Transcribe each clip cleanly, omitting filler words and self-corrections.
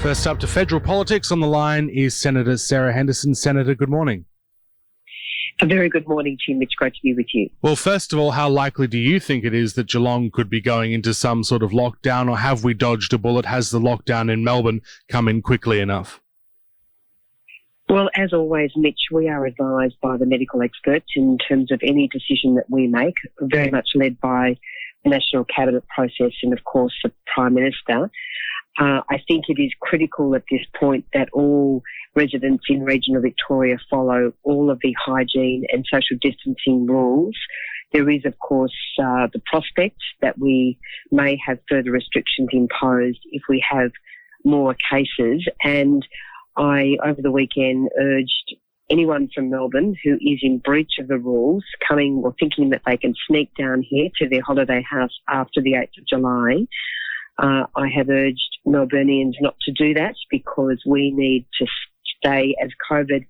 First up to federal politics on the line is Senator Sarah Henderson. Senator, good morning. A very good morning to you, Mitch. Great to be with you. Well, first of all, how likely do you think it is that Geelong could be going into some sort of lockdown, or have we dodged a bullet? Has the lockdown in Melbourne come in quickly enough? Well, as always, Mitch, we are advised by the medical experts in terms of any decision that we make, very much led by the National Cabinet process and, of course, the Prime Minister. I think it is critical at this point that all residents in regional Victoria follow all of the hygiene and social distancing rules. There is, of course, the prospect that we may have further restrictions imposed if we have more cases. And I, over the weekend, urged anyone from Melbourne who is in breach of the rules, coming or thinking that they can sneak down here to their holiday house after the 8th of July, I have urged Melburnians not to do that, because we need to stay as COVID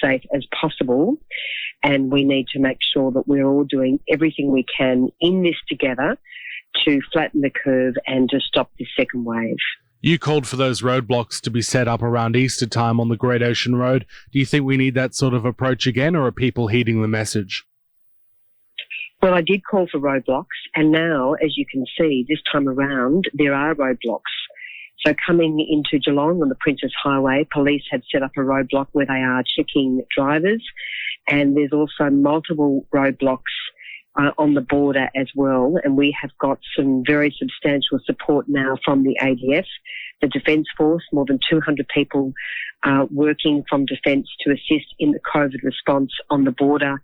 safe as possible, and we need to make sure that we're all doing everything we can in this together to flatten the curve and to stop this second wave. You called for those roadblocks to be set up around Easter time on the Great Ocean Road. Do you think we need that sort of approach again, or are people heeding the message? Well, I did call for roadblocks, and now, as you can see, this time around, there are roadblocks. So coming into Geelong on the Princess Highway, police have set up a roadblock where they are checking drivers, and there's also multiple roadblocks on the border as well, and we have got some very substantial support now from the ADF, the Defence Force, more than 200 people working from Defence to assist in the COVID response on the border,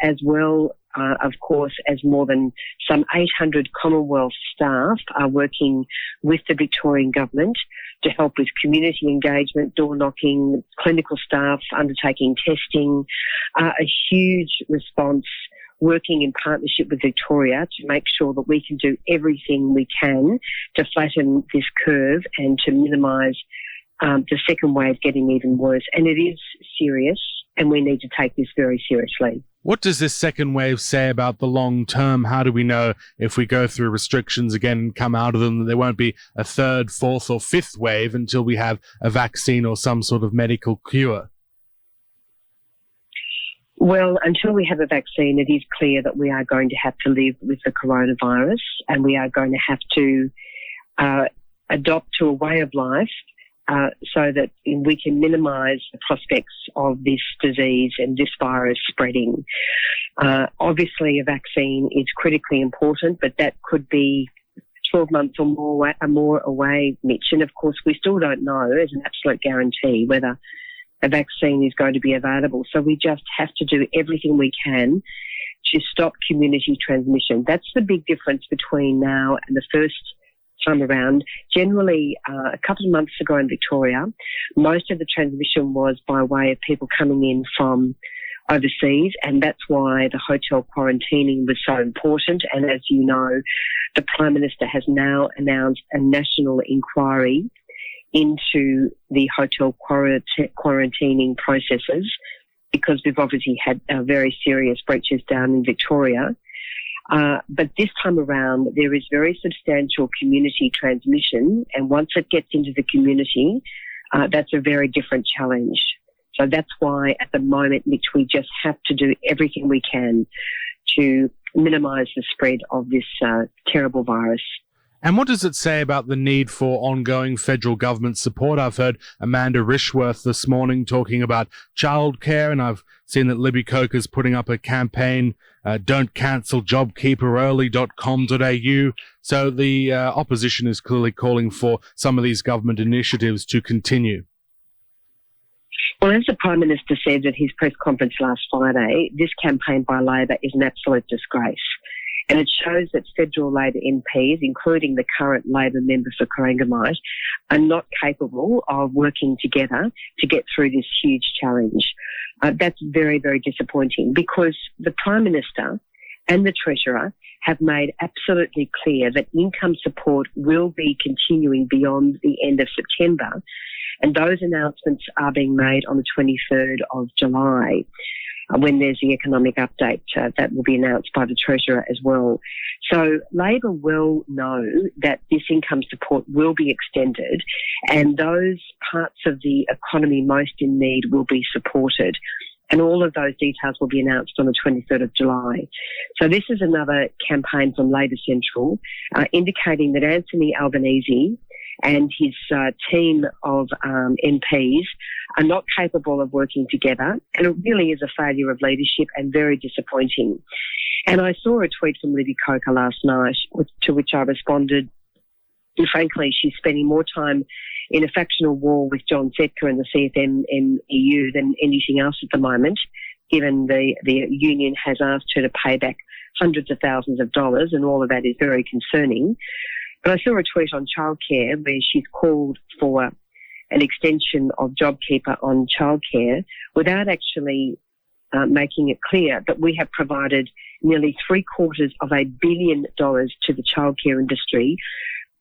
as well, of course, as more than some 800 Commonwealth staff are working with the Victorian Government to help with community engagement, door knocking, clinical staff undertaking testing, a huge response working in partnership with Victoria to make sure that we can do everything we can to flatten this curve and to minimise the second wave getting even worse. And it is serious, and we need to take this very seriously. What does this second wave say about the long term? How do we know if we go through restrictions again and come out of them that there won't be a third, fourth or fifth wave until we have a vaccine or some sort of medical cure? Well, until we have a vaccine, it is clear that we are going to have to live with the coronavirus, and we are going to have to adopt to a way of life so that we can minimise the prospects of this disease and this virus spreading. Obviously, a vaccine is critically important, but that could be 12 months or more away, Mitch. And of course, we still don't know as an absolute guarantee whether a vaccine is going to be available. So we just have to do everything we can to stop community transmission. That's the big difference between now and the first time around. Generally, a couple of months ago in Victoria, most of the transmission was by way of people coming in from overseas, and that's why the hotel quarantining was so important. And as you know, the Prime Minister has now announced a national inquiry into the hotel quarantining processes, because we've obviously had very serious breaches down in Victoria. But this time around, there is very substantial community transmission, and once it gets into the community, that's a very different challenge. So that's why at the moment, Mitch, we just have to do everything we can to minimise the spread of this terrible virus. And what does it say about the need for ongoing federal government support? I've heard Amanda Rishworth this morning talking about childcare, and I've seen that Libby Coker's putting up a campaign, don't cancel jobkeeperearly.com.au. So the opposition is clearly calling for some of these government initiatives to continue. Well, as the Prime Minister said at his press conference last Friday, this campaign by Labor is an absolute disgrace. And it shows that federal Labor MPs, including the current Labor member for Corangamite, are not capable of working together to get through this huge challenge. That's very, very disappointing, because the Prime Minister and the Treasurer have made absolutely clear that income support will be continuing beyond the end of September. And those announcements are being made on the 23rd of July. when there's the economic update that will be announced by the Treasurer as well. So Labor will know that this income support will be extended and those parts of the economy most in need will be supported. And all of those details will be announced on the 23rd of July. So this is another campaign from Labor Central indicating that Anthony Albanese and his team of MPs are not capable of working together, and it really is a failure of leadership and very disappointing. And I saw a tweet from Libby Coker last night, to which I responded, and frankly, she's spending more time in a factional war with John Setka and the CFMEU than anything else at the moment, given the union has asked her to pay back hundreds of thousands of dollars, and all of that is very concerning. But I saw a tweet on childcare where she's called for an extension of JobKeeper on childcare without actually making it clear that we have provided nearly $750 million to the childcare industry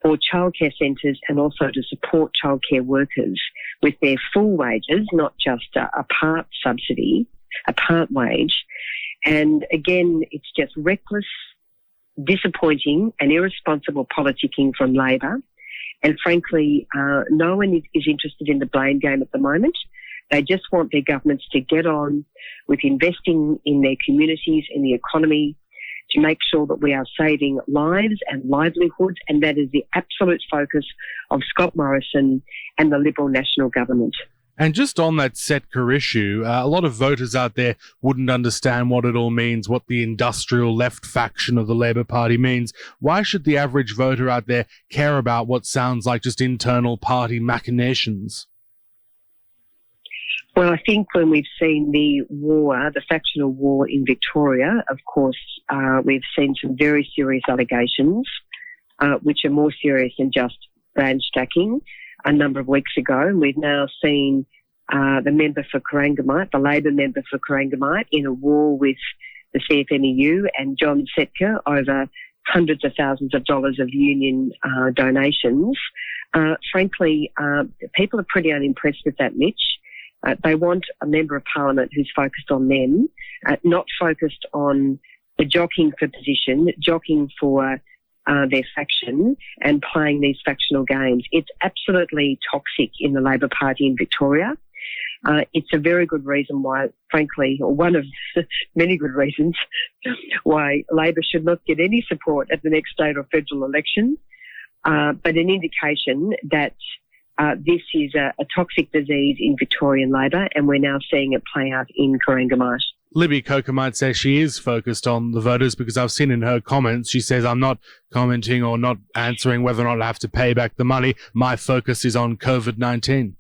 for childcare centres and also to support childcare workers with their full wages, not just a part subsidy, a part wage. And again, it's just reckless, disappointing and irresponsible politicking from Labor. And frankly, no one is interested in the blame game at the moment. They just want their governments to get on with investing in their communities, in the economy, to make sure that we are saving lives and livelihoods. And that is the absolute focus of Scott Morrison and the Liberal National Government. And just on that Setka issue, a lot of voters out there wouldn't understand what it all means, what the industrial left faction of the Labor Party means. Why should the average voter out there care about what sounds like just internal party machinations? Well, I think when we've seen the war, the factional war in Victoria, of course, we've seen some very serious allegations, which are more serious than just brand stacking, a number of weeks ago. And we've now seen the member for Corangamite, the Labor member for Corangamite, in a war with the CFMEU and John Setka over hundreds of thousands of dollars of union donations. Frankly, people are pretty unimpressed with that, Mitch. They want a member of parliament who's focused on them, not focused on the jockeying for position, jockeying for their faction and playing these factional games. It's absolutely toxic in the Labor Party in Victoria. It's a very good reason why, frankly, or one of many good reasons why Labor should not get any support at the next state or federal election, but an indication that this is a toxic disease in Victorian Labor, and we're now seeing it play out in Corangamite. Libby Coker might say she is focused on the voters, because I've seen in her comments, she says, I'm not commenting or not answering whether or not I have to pay back the money. My focus is on COVID-19.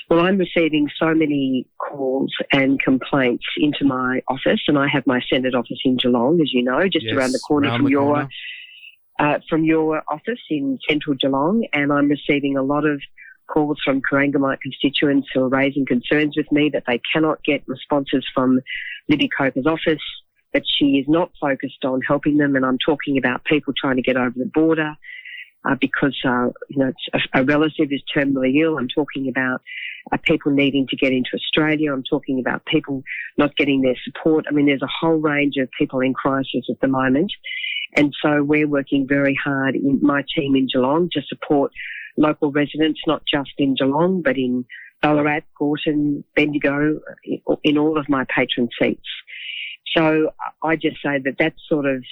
Well, I'm receiving so many calls and complaints into my office, and I have my Senate office in Geelong, as you know, just around the corner from your office in central Geelong, and I'm receiving a lot of calls from Corangamite constituents who are raising concerns with me that they cannot get responses from Libby Coker's office, that she is not focused on helping them. And I'm talking about people trying to get over the border because a relative is terminally ill. I'm talking about people needing to get into Australia. I'm talking about people not getting their support. I mean, there's a whole range of people in crisis at the moment. And so we're working very hard in my team in Geelong to support local residents, not just in Geelong, but in Ballarat, Gorton, Bendigo, in all of my patron seats. So I just say that sort of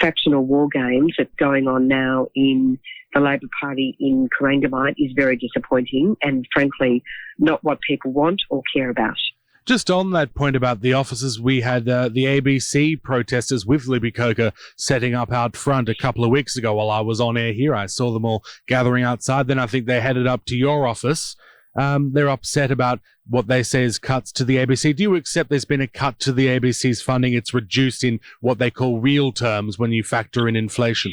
factional war games that's going on now in the Labor Party in Corangamite is very disappointing and, frankly, not what people want or care about. Just on that point about the offices, we had the ABC protesters with Libby Coker setting up out front a couple of weeks ago while I was on air here. I saw them all gathering outside. Then I think they headed up to your office. They're upset about what they say is cuts to the ABC. Do you accept there's been a cut to the ABC's funding? It's reduced in what they call real terms when you factor in inflation.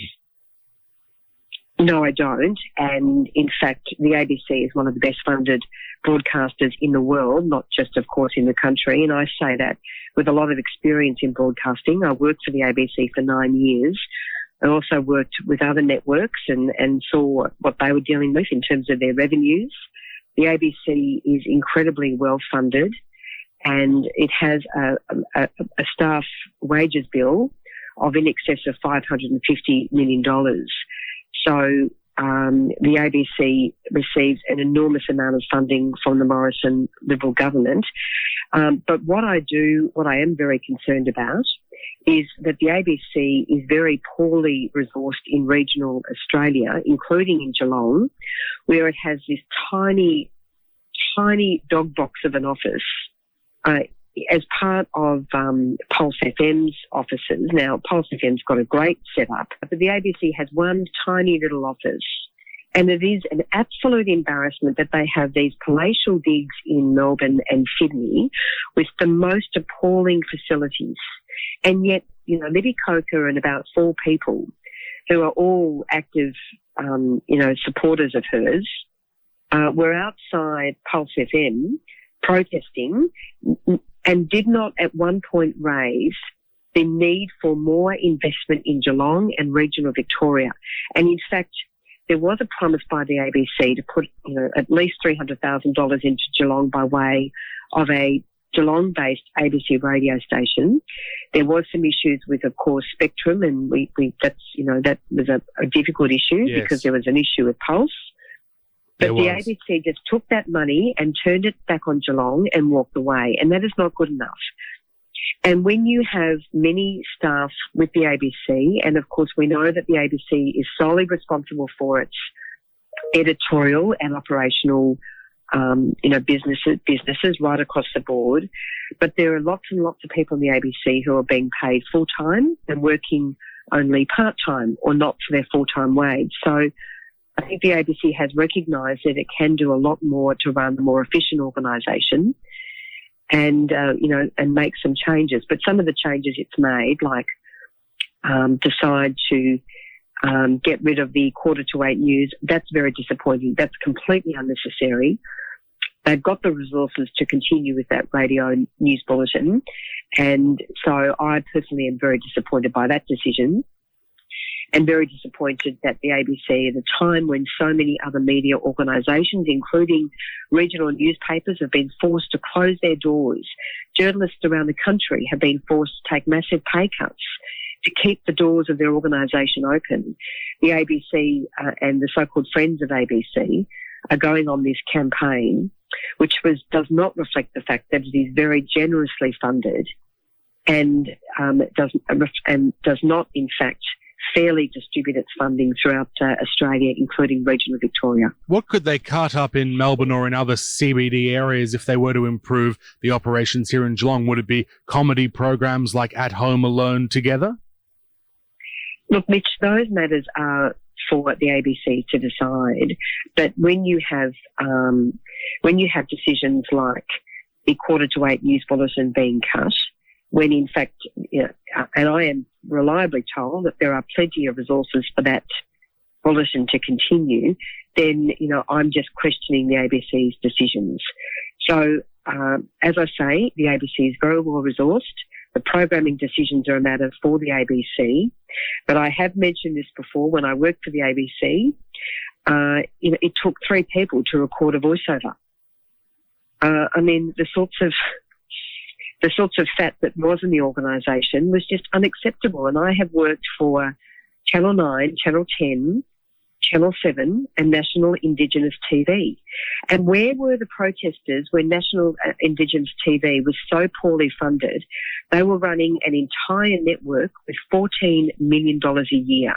No, I don't. And in fact, the ABC is one of the best funded broadcasters in the world, not just, of course, in the country. And I say that with a lot of experience in broadcasting. I worked for the ABC for 9 years. I also worked with other networks and saw what they were dealing with in terms of their revenues. The ABC is incredibly well funded. and it has a staff wages bill of in excess of $550 million. So the ABC receives an enormous amount of funding from the Morrison Liberal government. But what I am very concerned about is that the ABC is very poorly resourced in regional Australia, including in Geelong, where it has this tiny dog box of an office as part of Pulse FM's offices. Now, Pulse FM's got a great setup, but the ABC has one tiny little office, and it is an absolute embarrassment that they have these palatial digs in Melbourne and Sydney with the most appalling facilities. And yet, Libby Coker and about 4 people who are all active, supporters of hers, were outside Pulse FM protesting and did not at one point raise the need for more investment in Geelong and regional Victoria. And in fact, there was a promise by the ABC to put, at least $300,000 into Geelong by way of a Geelong-based ABC radio station. There was some issues with, of course, Spectrum, and that was a difficult issue because there was an issue with Pulse. But the ABC just took that money and turned it back on Geelong and walked away, and that is not good enough. And when you have many staff with the ABC, and of course we know that the ABC is solely responsible for its editorial and operational businesses right across the board. But there are lots and lots of people in the ABC who are being paid full-time and working only part-time or not for their full-time wage. So I think the ABC has recognised that it can do a lot more to run a more efficient organisation and make some changes. But some of the changes it's made, like decide to get rid of the 7:45 news, that's very disappointing. That's completely unnecessary. They've got the resources to continue with that radio news bulletin. And so I personally am very disappointed by that decision, and very disappointed that the ABC, at a time when so many other media organisations, including regional newspapers, have been forced to close their doors, journalists around the country have been forced to take massive pay cuts to keep the doors of their organisation open. The ABC and the so-called Friends of ABC are going on this campaign, which does not reflect the fact that it is very generously funded and does not, in fact, fairly distribute its funding throughout Australia, including regional Victoria. What could they cut up in Melbourne or in other CBD areas if they were to improve the operations here in Geelong? Would it be comedy programs like At Home Alone Together? Look, Mitch, those matters are for the ABC to decide. But when you have decisions like the 7:45 news bulletin being cut, when in fact, and I am reliably told that there are plenty of resources for that bulletin to continue, then, I'm just questioning the ABC's decisions. So, as I say, the ABC is very well resourced. The programming decisions are a matter for the ABC. But I have mentioned this before. When I worked for the ABC, it took 3 people to record a voiceover. The sorts of fat that was in the organisation was just unacceptable. And I have worked for Channel 9, Channel 10, Channel 7 and National Indigenous TV. And where were the protesters when National Indigenous TV was so poorly funded? They were running an entire network with $14 million a year.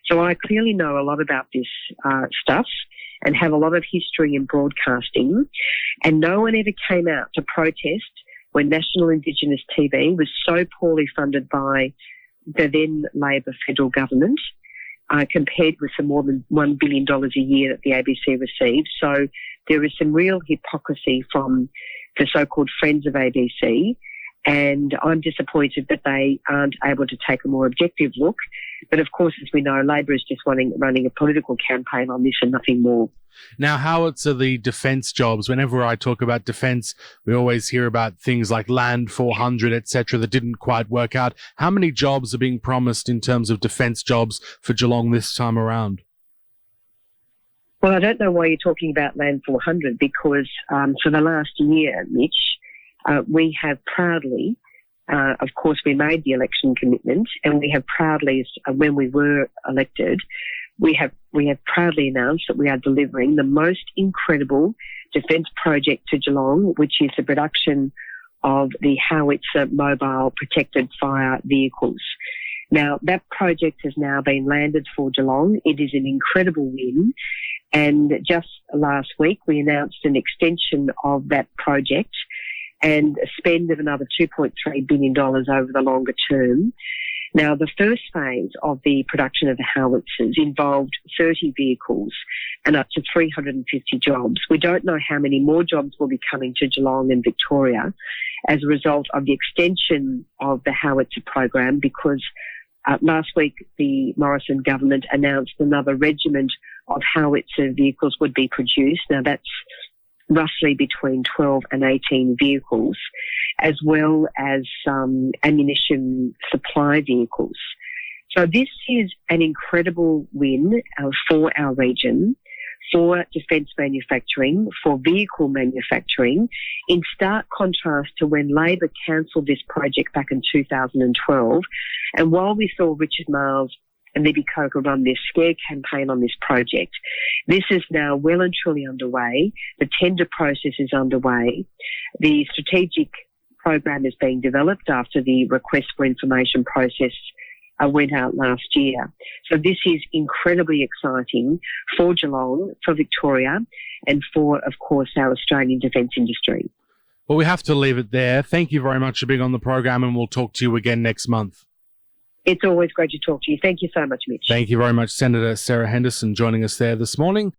So I clearly know a lot about this stuff and have a lot of history in broadcasting. And no one ever came out to protest when National Indigenous TV was so poorly funded by the then Labor federal government, compared with the more than $1 billion a year that the ABC received. So there is some real hypocrisy from the so-called Friends of ABC, and I'm disappointed that they aren't able to take a more objective look. But of course, as we know, Labor is just running a political campaign on this and nothing more. Now, how are the defence jobs? Whenever I talk about defence, we always hear about things like Land 400, etc., that didn't quite work out. How many jobs are being promised in terms of defence jobs for Geelong this time around? Well, I don't know why you're talking about Land 400 because for the last year, Mitch, We have proudly, of course, we made the election commitment, and we have proudly, when we were elected, we have proudly announced that we are delivering the most incredible defence project to Geelong, which is the production of the howitzer mobile protected fire vehicles. Now, that project has now been landed for Geelong. It is an incredible win. And just last week, we announced an extension of that project and a spend of another $2.3 billion over the longer term. Now, the first phase of the production of the howitzers involved 30 vehicles and up to 350 jobs. We don't know how many more jobs will be coming to Geelong and Victoria as a result of the extension of the howitzer program, because last week the Morrison government announced another regiment of howitzer vehicles would be produced. Now, that's roughly between 12 and 18 vehicles, as well as ammunition supply vehicles. So this is an incredible win for our region, for defence manufacturing, for vehicle manufacturing, in stark contrast to when Labor cancelled this project back in 2012. And while we saw Richard Marles and Libby Coker run this scare campaign on this project, this is now well and truly underway. The tender process is underway. The strategic program is being developed after the request for information process went out last year. So this is incredibly exciting for Geelong, for Victoria, and for, of course, our Australian defence industry. Well, we have to leave it there. Thank you very much for being on the program, and we'll talk to you again next month. It's always great to talk to you. Thank you so much, Mitch. Thank you very much, Senator Sarah Henderson, joining us there this morning.